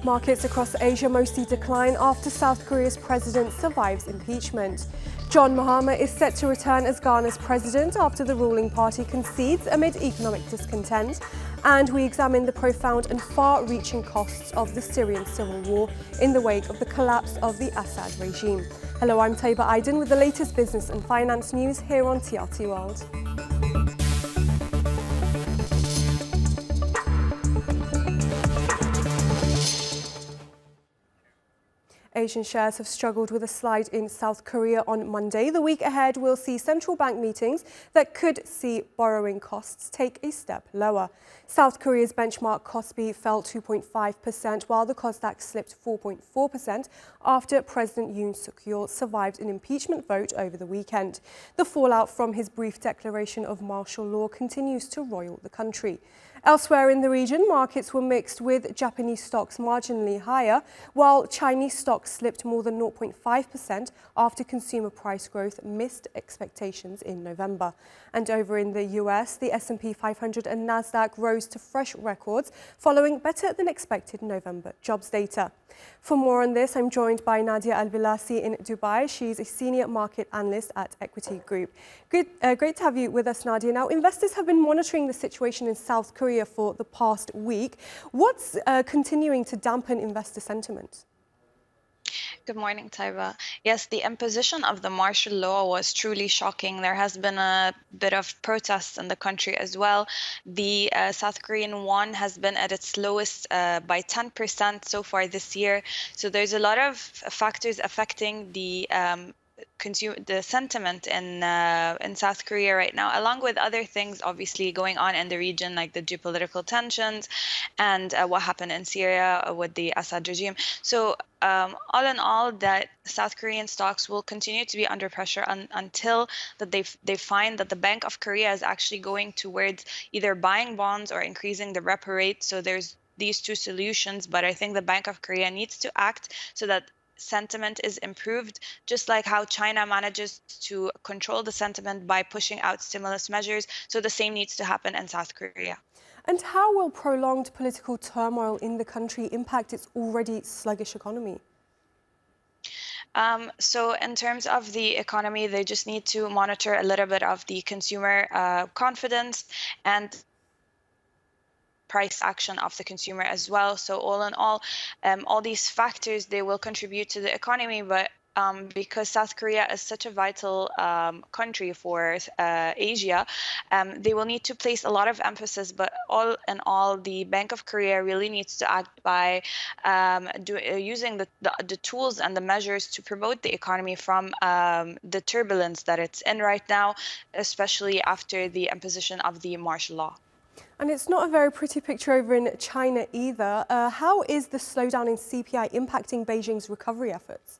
Markets across Asia mostly decline after South Korea's president survives impeachment. John Mahama is set to return as Ghana's president after the ruling party concedes amid economic discontent. And we examine the profound and far-reaching costs of the Syrian civil war in the wake of the collapse of the Assad regime. Hello, I'm Tthe Aiden with the latest business and finance news here on TRT World. Asian shares have struggled with a slide in South Korea on Monday. The week ahead will see central bank meetings that could see borrowing costs take a step lower. South Korea's benchmark Kospi fell 2.5%, while the Kosdaq slipped 4.4% after President Yoon Suk Yeol survived an impeachment vote over the weekend. The fallout from his brief declaration of martial law continues to roil the country. Elsewhere in the region, markets were mixed, with Japanese stocks marginally higher, while Chinese stocks slipped more than 0.5% after consumer price growth missed expectations in November. And over in the US, the S&P 500 and Nasdaq rose to fresh records following better than expected November jobs data. For more on this, I'm joined by Nadia Al-Bilasi in Dubai. She's a senior market analyst at Equity Group. Great to have you with us, Nadia. Now, investors have been monitoring the situation in South Korea for the past week. What's continuing to dampen investor sentiment? Good morning, Tthe. Yes, the imposition of the martial law was truly shocking. There has been a bit of protests in the country as well. The South Korean won has been at its lowest by 10% so far this year. So there's a lot of factors affecting the sentiment in South Korea right now, along with other things obviously going on in the region, like the geopolitical tensions and what happened in Syria with the Assad regime. So all in all, that South Korean stocks will continue to be under pressure until that they find that the Bank of Korea is actually going towards either buying bonds or increasing the repo rate. So there's these two solutions, but I think the Bank of Korea needs to act so that sentiment is improved, just like how China manages to control the sentiment by pushing out stimulus measures. So the same needs to happen in South Korea. And how will prolonged political turmoil in the country impact its already sluggish economy? So in terms of the economy, they just need to monitor a little bit of the consumer confidence and price action of the consumer as well. So all in all these factors, they will contribute to the economy, but because South Korea is such a vital country for Asia, they will need to place a lot of emphasis. But all in all, the Bank of Korea really needs to act by using the tools and the measures to promote the economy from the turbulence that it's in right now, especially after the imposition of the martial law. And it's not a very pretty picture over in China either. How is the slowdown in CPI impacting Beijing's recovery efforts?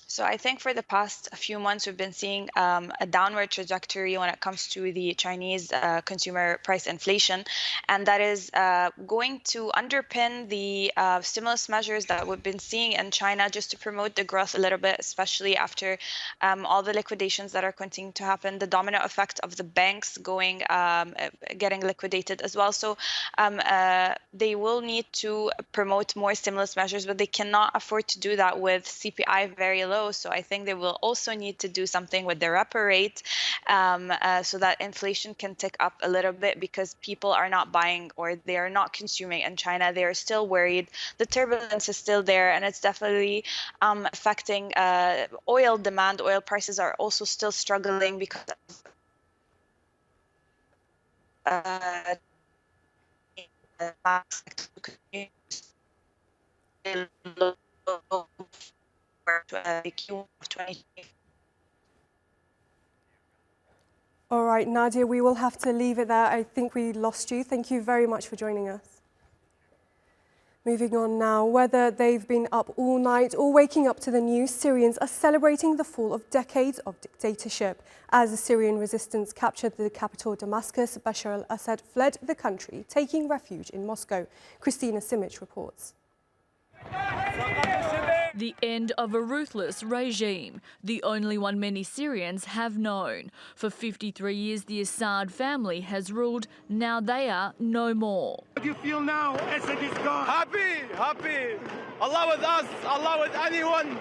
So I think for the past few months, we've been seeing a downward trajectory when it comes to the Chinese consumer price inflation. And that is going to underpin the stimulus measures that we've been seeing in China, just to promote the growth a little bit, especially after all the liquidations that are continuing to happen, the domino effect of the banks getting liquidated as well. So they will need to promote more stimulus measures, but they cannot afford to do that with CPI very low. So I think they will also need to do something with their repo rate so that inflation can tick up a little bit, because people are not buying or they are not consuming in China. They are still worried. The turbulence is still there, and it's definitely affecting oil demand. Oil prices are also still struggling because All right, Nadia, we will have to leave it there. I think we lost you. Thank you very much for joining us. Moving on now, whether they've been up all night or waking up to the news, Syrians are celebrating the fall of decades of dictatorship. As the Syrian resistance captured the capital Damascus, Bashar al-Assad fled the country, taking refuge in Moscow. Christina Simic reports. The end of a ruthless regime, the only one many Syrians have known. For 53 years, the Assad family has ruled. Now they are no more. How do you feel now? Assad is gone. Happy! happy. Allah with us, Allah with anyone.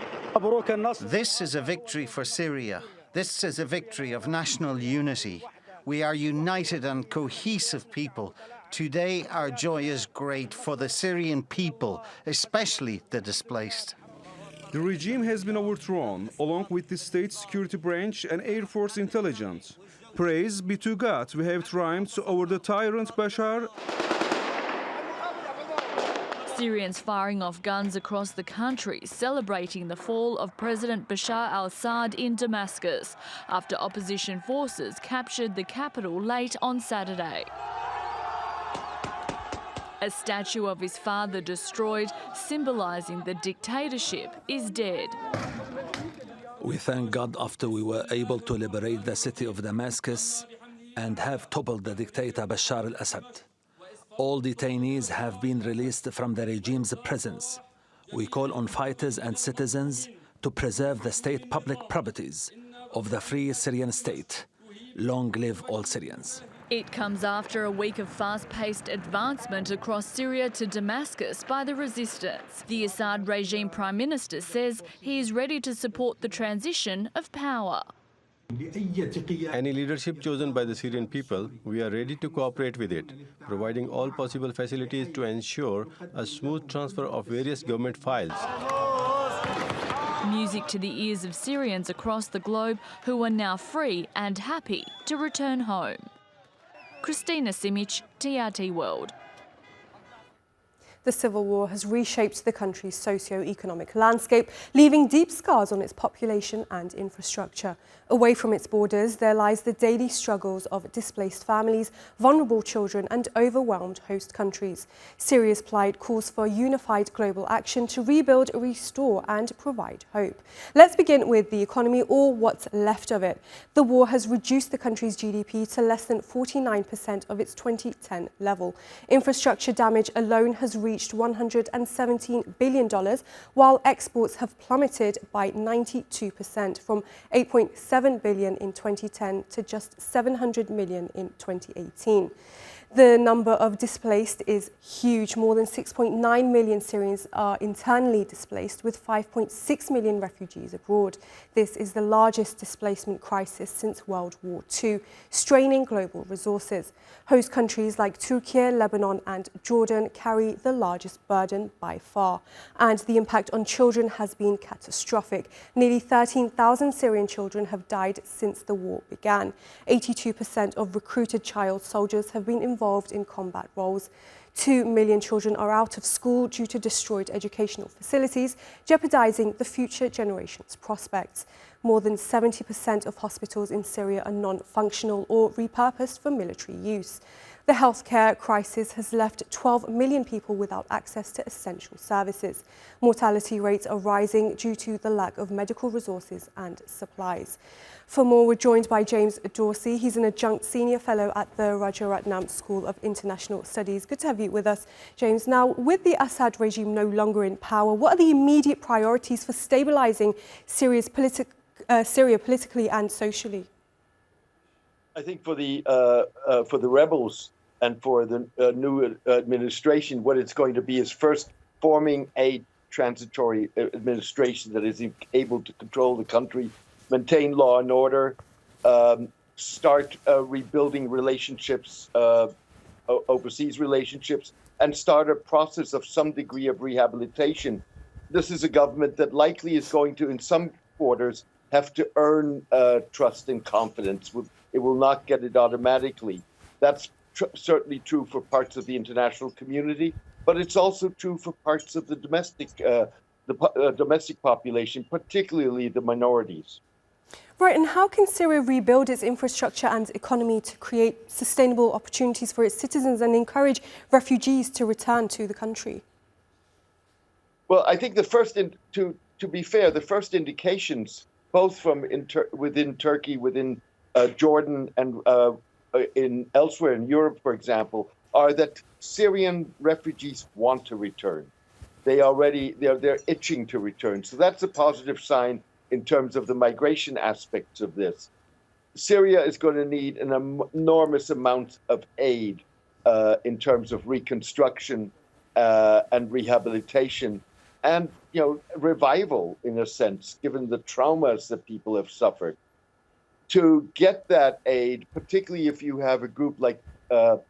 This is a victory for Syria. This is a victory of national unity. We are united and cohesive people. Today, our joy is great for the Syrian people, especially the displaced. The regime has been overthrown, along with the state security branch and Air Force intelligence. Praise be to God, we have triumphed over the tyrant Bashar. Syrians firing off guns across the country, celebrating the fall of President Bashar al-Assad in Damascus, after opposition forces captured the capital late on Saturday. A statue of his father destroyed, symbolising the dictatorship, is dead. We thank God after we were able to liberate the city of Damascus and have toppled the dictator Bashar al-Assad. All detainees have been released from the regime's presence. We call on fighters and citizens to preserve the state public properties of the free Syrian state. Long live all Syrians. It comes after a week of fast-paced advancement across Syria to Damascus by the resistance. The Assad regime Prime Minister says he is ready to support the transition of power. Any leadership chosen by the Syrian people, we are ready to cooperate with it, providing all possible facilities to ensure a smooth transfer of various government files. Music to the ears of Syrians across the globe who are now free and happy to return home. Christina Simic, TRT World. The civil war has reshaped the country's socio-economic landscape, leaving deep scars on its population and infrastructure. Away from its borders, there lies the daily struggles of displaced families, vulnerable children and overwhelmed host countries. Syria's plight calls for unified global action to rebuild, restore and provide hope. Let's begin with the economy, or what's left of it. The war has reduced the country's GDP to less than 49% of its 2010 level. Infrastructure damage alone has reached $117 billion, while exports have plummeted by 92% from $8.7 billion in 2010 to just $700 million in 2018. The number of displaced is huge. More than 6.9 million Syrians are internally displaced, with 5.6 million refugees abroad. This is the largest displacement crisis since World War II, straining global resources. Host countries like Turkey, Lebanon and Jordan carry the largest burden by far. And the impact on children has been catastrophic. Nearly 13,000 Syrian children have died since the war began. 82% of recruited child soldiers have been involved in combat roles. 2 million children are out of school due to destroyed educational facilities, jeopardizing the future generation's prospects. More than 70% of hospitals in Syria are non-functional or repurposed for military use. The healthcare crisis has left 12 million people without access to essential services. Mortality rates are rising due to the lack of medical resources and supplies. For more, we're joined by James Dorsey. He's an adjunct senior fellow at the Rajaratnam School of International Studies. Good to have you with us, James. Now, with the Assad regime no longer in power, what are the immediate priorities for stabilizing Syria politically and socially? I think for the rebels and for the new administration, what it's going to be is first forming a transitory administration that is able to control the country, maintain law and order, start rebuilding relationships, overseas relationships, and start a process of some degree of rehabilitation. This is a government that likely is going to, in some quarters, have to earn trust and confidence. It will not get it automatically. That's certainly true for parts of the international community, but it's also true for parts of the domestic population, particularly the minorities. Right, and how can Syria rebuild its infrastructure and economy to create sustainable opportunities for its citizens and encourage refugees to return to the country? Well, I think to be fair, the first indications, both from within Turkey, within Jordan, and elsewhere in Europe, for example, are that Syrian refugees want to return. They're itching to return. So that's a positive sign in terms of the migration aspects of this. Syria is going to need an enormous amount of aid in terms of reconstruction, and rehabilitation and, revival, in a sense, given the traumas that people have suffered. To get that aid, particularly if you have a group like Hayat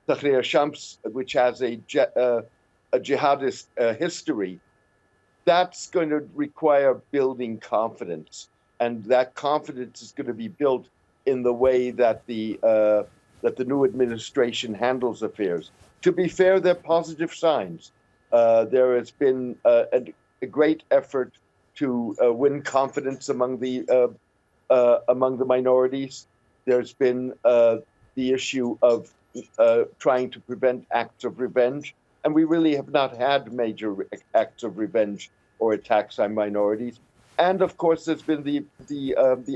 Tahrir Shams, which has a jihadist history, that's going to require building confidence, and that confidence is going to be built in the way that the new administration handles affairs. To be fair, there are positive signs. There has been a great effort to win confidence among the minorities. There's been the issue of trying to prevent acts of revenge, and we really have not had major acts of revenge or attacks on minorities. And of course, there's been the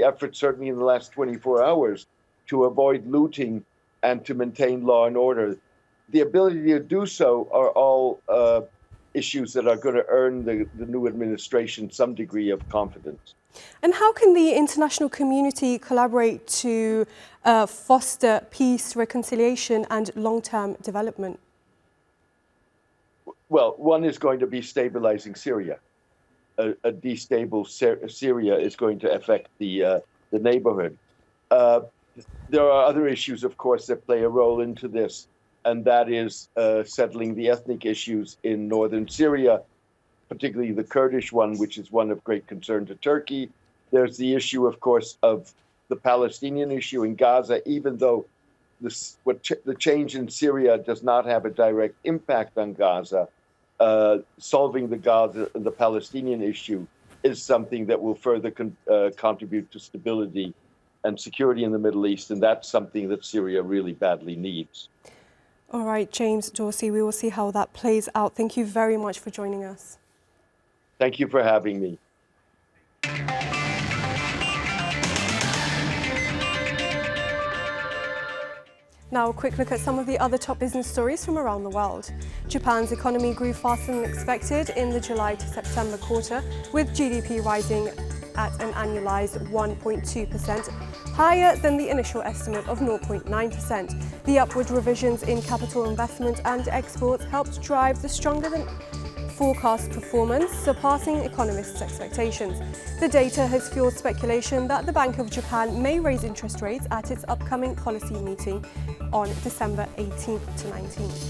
effort, certainly in the last 24 hours, to avoid looting and to maintain law and order. The ability to do so are all issues that are going to earn the new administration some degree of confidence. And how can the international community collaborate to foster peace, reconciliation, and long-term development? Well, one is going to be stabilizing Syria. A destable Syria is going to affect the neighborhood. There are other issues, of course, that play a role into this, and that is settling the ethnic issues in northern Syria, particularly the Kurdish one, which is one of great concern to Turkey. There's the issue, of course, of the Palestinian issue in Gaza, even though the change in Syria does not have a direct impact on Gaza. Solving the Palestinian issue is something that will further contribute to stability and security in the Middle East, and that's something that Syria really badly needs. All right, James Dorsey, we will see how that plays out. Thank you very much for joining us. Thank you for having me. Now, a quick look at some of the other top business stories from around the world. Japan's economy grew faster than expected in the July to September quarter, with GDP rising at an annualized 1.2%, higher than the initial estimate of 0.9%. The upward revisions in capital investment and exports helped drive the stronger than forecast performance, surpassing economists' expectations. The data has fueled speculation that the Bank of Japan may raise interest rates at its upcoming policy meeting on December 18th to 19th.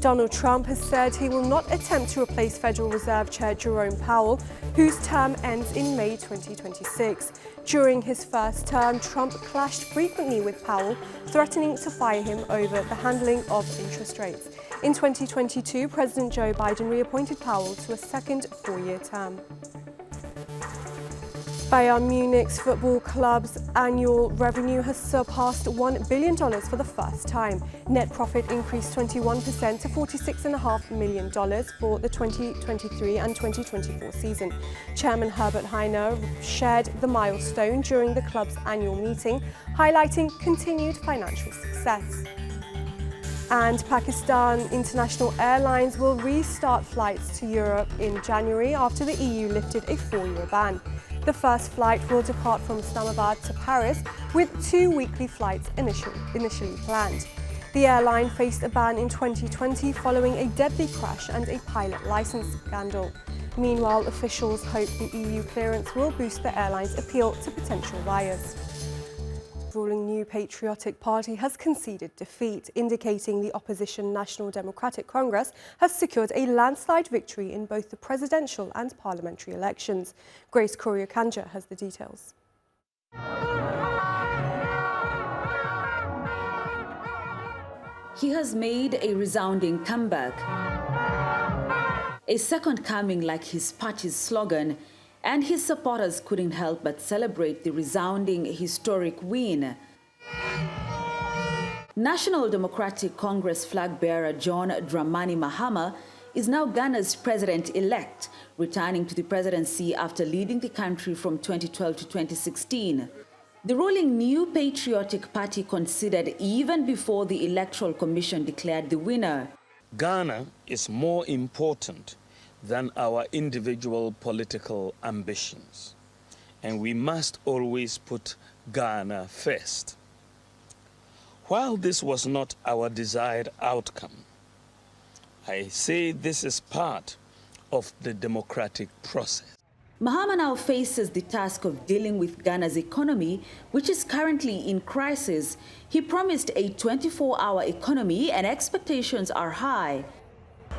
Donald Trump has said he will not attempt to replace Federal Reserve Chair Jerome Powell, whose term ends in May 2026. During his first term, Trump clashed frequently with Powell, threatening to fire him over the handling of interest rates. In 2022, President Joe Biden reappointed Powell to a second four-year term. Bayern Munich's football club's annual revenue has surpassed $1 billion for the first time. Net profit increased 21% to $46.5 million for the 2023 and 2024 season. Chairman Herbert Heiner shared the milestone during the club's annual meeting, highlighting continued financial success. And Pakistan International Airlines will restart flights to Europe in January after the EU lifted a four-year ban. The first flight will depart from Islamabad to Paris, with 2 weekly flights initially planned. The airline faced a ban in 2020 following a deadly crash and a pilot license scandal. Meanwhile, officials hope the EU clearance will boost the airline's appeal to potential buyers. The ruling New Patriotic Party has conceded defeat, indicating the opposition National Democratic Congress has secured a landslide victory in both the presidential and parliamentary elections. Grace Courier-Kanja has the details. He has made a resounding comeback, a second coming like his party's slogan, and his supporters couldn't help but celebrate the resounding historic win. National Democratic Congress flag bearer John Dramani Mahama is now Ghana's president-elect, returning to the presidency after leading the country from 2012 to 2016. The ruling New Patriotic Party conceded even before the Electoral Commission declared the winner. Ghana is more important than our individual political ambitions, and we must always put Ghana first. While this was not our desired outcome, I say this is part of the democratic process. Mahama now faces the task of dealing with Ghana's economy, which is currently in crisis. He promised a 24-hour economy and expectations are high.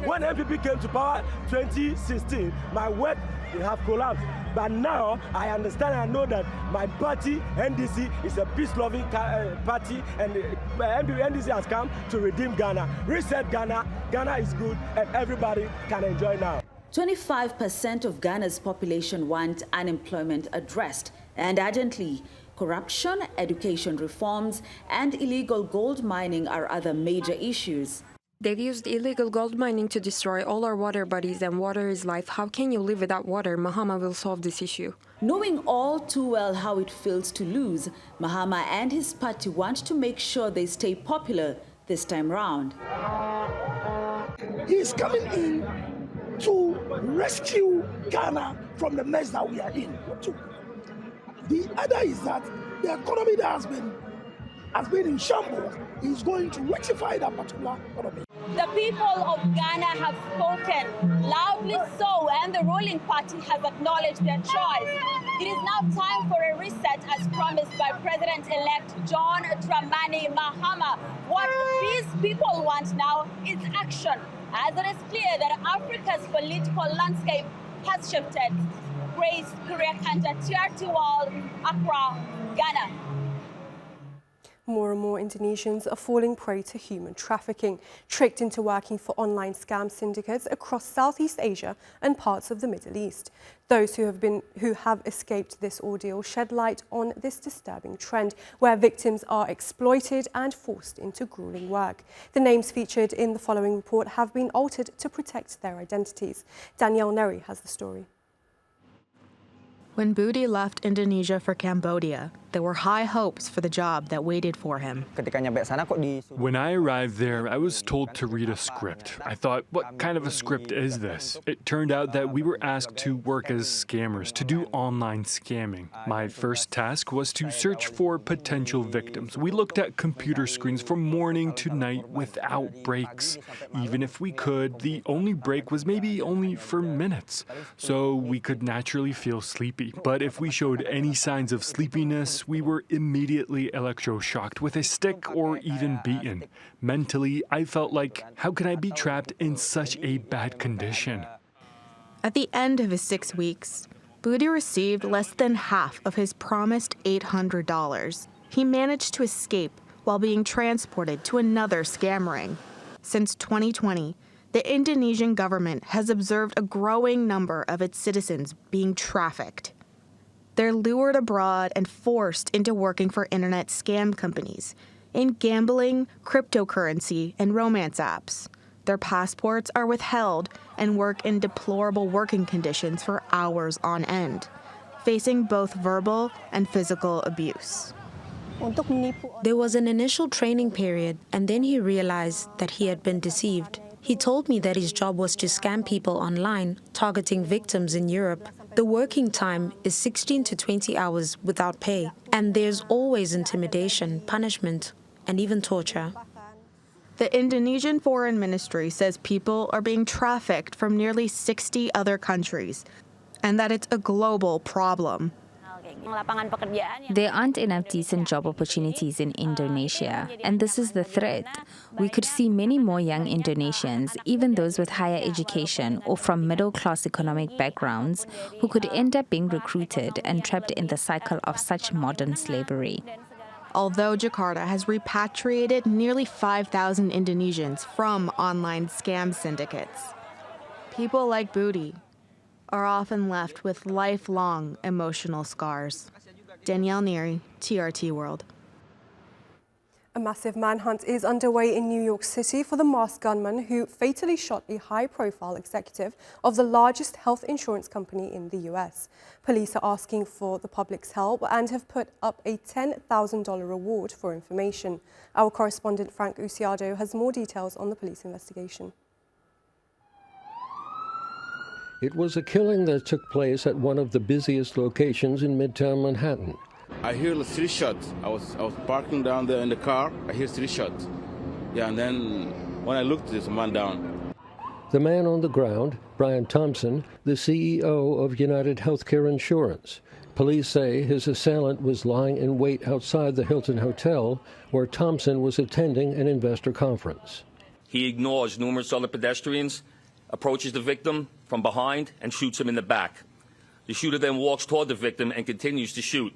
When MPP came to power 2016, my work they have collapsed. But now I understand and I know that my party, NDC, is a peace-loving party, and NDC has come to redeem Ghana, reset Ghana. Ghana is good and everybody can enjoy now. 25% of Ghana's population want unemployment addressed, and urgently. Corruption, education reforms, and illegal gold mining are other major issues. They've used illegal gold mining to destroy all our water bodies, and water is life. How can you live without water? Mahama will solve this issue. Knowing all too well how it feels to lose, Mahama and his party want to make sure they stay popular this time round. He's coming in to rescue Ghana from the mess that we are in. The other is that the economy that has been in shambles is going to rectify that particular economy. The people of Ghana have spoken loudly so, and the ruling party has acknowledged their choice. It is now time for a reset as promised by President-elect John Dramani Mahama. What these people want now is action, as it is clear that Africa's political landscape has shifted. Grace Kuriakanta, TRT World, Accra, Ghana. More and more Indonesians are falling prey to human trafficking, tricked into working for online scam syndicates across Southeast Asia and parts of the Middle East. Those who have escaped this ordeal shed light on this disturbing trend, where victims are exploited and forced into grueling work. The names featured in the following report have been altered to protect their identities. Danielle Neri has the story. When Budi left Indonesia for Cambodia, there were high hopes for the job that waited for him. When I arrived there, I was told to read a script. I thought, what kind of a script is this? It turned out that we were asked to work as scammers, to do online scamming. My first task was to search for potential victims. We looked at computer screens from morning to night without breaks. Even if we could, the only break was maybe only for minutes. So we could naturally feel sleepy. But if we showed any signs of sleepiness, we were immediately electroshocked with a stick or even beaten. Mentally, I felt like, how can I be trapped in such a bad condition? At the end of his 6 weeks, Budi received less than half of his promised $800. He managed to escape while being transported to another scam ring. Since 2020, the Indonesian government has observed a growing number of its citizens being trafficked. They're lured abroad and forced into working for internet scam companies, in gambling, cryptocurrency, and romance apps. Their passports are withheld and work in deplorable working conditions for hours on end, facing both verbal and physical abuse. There was an initial training period, and then he realized that he had been deceived. He told me that his job was to scam people online, targeting victims in Europe. The working time is 16 to 20 hours without pay, and there's always intimidation, punishment, and even torture. The Indonesian Foreign Ministry says people are being trafficked from nearly 60 other countries, and that it's a global problem. There aren't enough decent job opportunities in Indonesia, and this is the threat. We could see many more young Indonesians, even those with higher education or from middle-class economic backgrounds, who could end up being recruited and trapped in the cycle of such modern slavery. Although Jakarta has repatriated nearly 5,000 Indonesians from online scam syndicates, people like Budi are often left with lifelong emotional scars. Danielle Neary, TRT World. A massive manhunt is underway in New York City for the masked gunman who fatally shot a high-profile executive of the largest health insurance company in the US. Police are asking for the public's help and have put up a $10,000 reward for information. Our correspondent Frank Uciado has more details on the police investigation. It was a killing that took place at one of the busiest locations in Midtown Manhattan. I hear the 3 shots. I was parking down there in the car. I hear 3 shots. Yeah, and then when I looked, there's a man down. The man on the ground, Brian Thompson, the CEO of United Healthcare Insurance. Police say his assailant was lying in wait outside the Hilton Hotel, where Thompson was attending an investor conference. He ignores numerous other pedestrians, approaches the victim from behind, and shoots him in the back. The shooter then walks toward the victim and continues to shoot.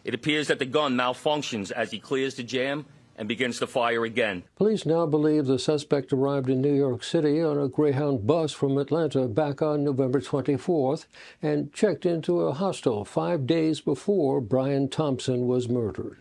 It appears that the gun malfunctions as he clears the jam and begins to fire again. Police now believe the suspect arrived in New York City on a Greyhound bus from Atlanta back on November 24th and checked into a hostel 5 days before Brian Thompson was murdered.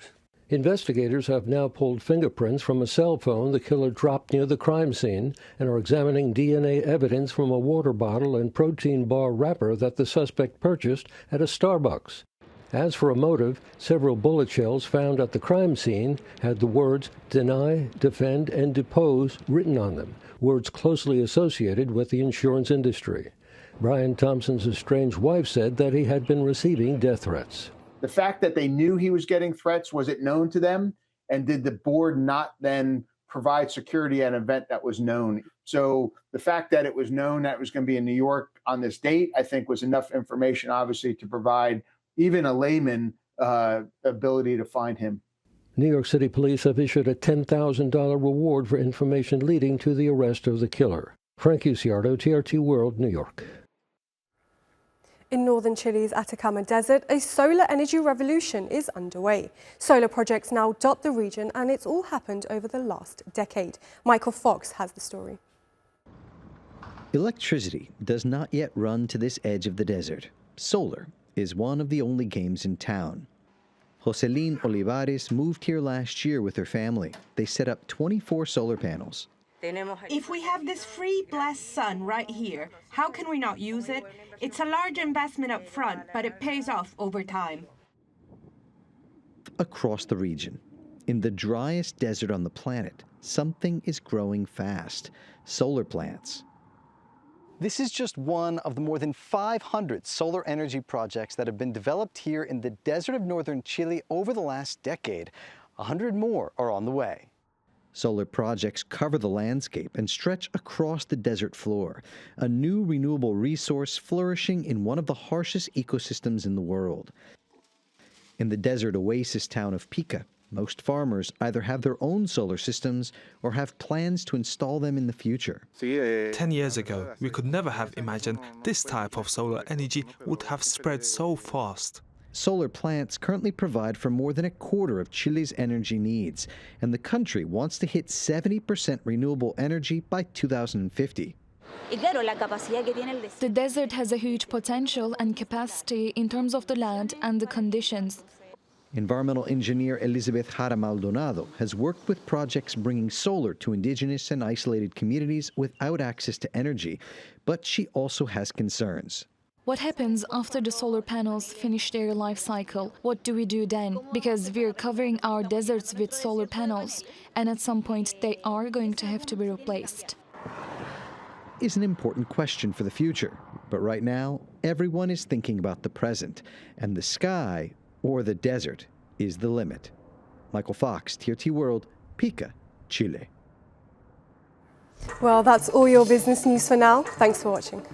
Investigators have now pulled fingerprints from a cell phone the killer dropped near the crime scene and are examining DNA evidence from a water bottle and protein bar wrapper that the suspect purchased at a Starbucks. As for a motive, several bullet shells found at the crime scene had the words deny, defend, and depose written on them, words closely associated with the insurance industry. Brian Thompson's estranged wife said that he had been receiving death threats. The fact that they knew he was getting threats, was it known to them? And did the board not then provide security at an event that was known? So the fact that it was known that it was going to be in New York on this date, I think was enough information, obviously, to provide even a layman ability to find him. New York City police have issued a $10,000 reward for information leading to the arrest of the killer. Frank Uciardo, TRT World, New York. In northern Chile's Atacama Desert, a solar energy revolution is underway. Solar projects now dot the region, and it's all happened over the last decade. Michael Fox has the story. Electricity does not yet run to this edge of the desert. Solar is one of the only games in town. Joseline Olivares moved here last year with her family. They set up 24 solar panels. If we have this free blessed sun right here, how can we not use it? It's a large investment up front, but it pays off over time. Across the region, in the driest desert on the planet, something is growing fast: solar plants. This is just one of the more than 500 solar energy projects that have been developed here in the desert of northern Chile over the last decade. 100 more are on the way. Solar projects cover the landscape and stretch across the desert floor, a new renewable resource flourishing in one of the harshest ecosystems in the world. In the desert oasis town of Pica, most farmers either have their own solar systems or have plans to install them in the future. 10 years ago, we could never have imagined this type of solar energy would have spread so fast. Solar plants currently provide for more than a quarter of Chile's energy needs, and the country wants to hit 70% renewable energy by 2050. The desert has a huge potential and capacity in terms of the land and the conditions. Environmental engineer Elizabeth Jara Maldonado has worked with projects bringing solar to indigenous and isolated communities without access to energy, but she also has concerns. What happens after the solar panels finish their life cycle? What do we do then? Because we're covering our deserts with solar panels, and at some point they are going to have to be replaced. Is an important question for the future, but right now everyone is thinking about the present, and the sky or the desert is the limit. Michael Fox, TRT World, Pica, Chile. Well, that's all your business news for now. Thanks for watching.